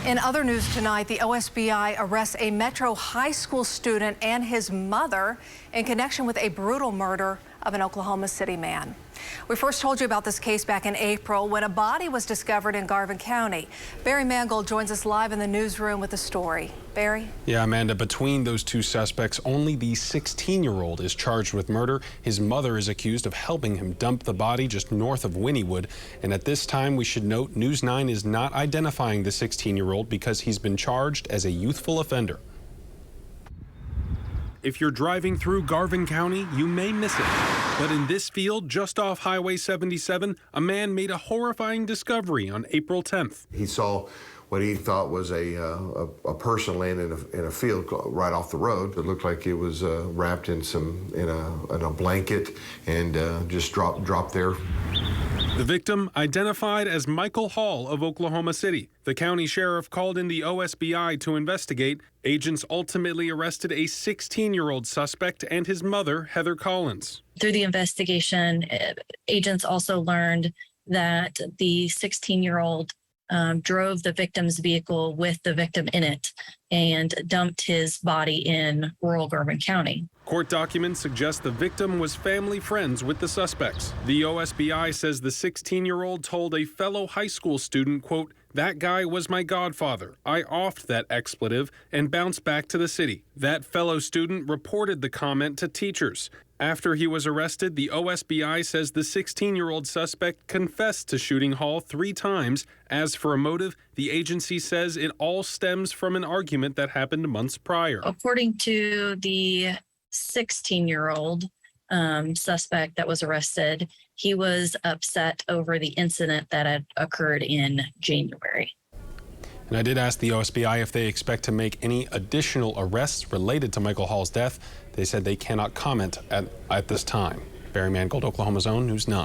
In other news tonight, the OSBI arrests a Metro High School student and his mother in connection with a brutal murder of an Oklahoma City man. We first told you about this case back in April when a body was discovered in Garvin County. Barry Mangold joins us live in the newsroom with the story. Barry? Yeah, Amanda, between those two suspects, only the 16-year-old is charged with murder. His mother is accused of helping him dump the body just north of Wynnewood. And at this time, we should note News 9 is not identifying the 16-year-old because he's been charged as a youthful offender. If you're driving through Garvin County, you may miss it. But in this field, just off Highway 77, a man made a horrifying discovery on April 10th. He saw what he thought was a person laying in a field right off the road. It looked like it was wrapped in a blanket and just dropped there. The victim identified as Michael Hall of Oklahoma City. The county sheriff called in the OSBI to investigate. Agents ultimately arrested a 16-year-old suspect and his mother, Heather Collins. Through the investigation, agents also learned that the 16-year-old drove the victim's vehicle with the victim in it and dumped his body in rural Garvin County. Court documents suggest the victim was family friends with the suspects. The OSBI says the 16-year-old told a fellow high school student, quote, "That guy was my godfather. I offed that expletive and bounced back to the city." That fellow student reported the comment to teachers. After he was arrested, the OSBI says the 16-year-old suspect confessed to shooting Hall 3 times. As for a motive, the agency says it all stems from an argument that happened months prior. According to the 16-year-old suspect that was arrested, he was upset over the incident that had occurred in January. And I did ask the OSBI if they expect to make any additional arrests related to Michael Hall's death. They said they cannot comment at this time. Barry Mangold, Oklahoma's Own, News 9.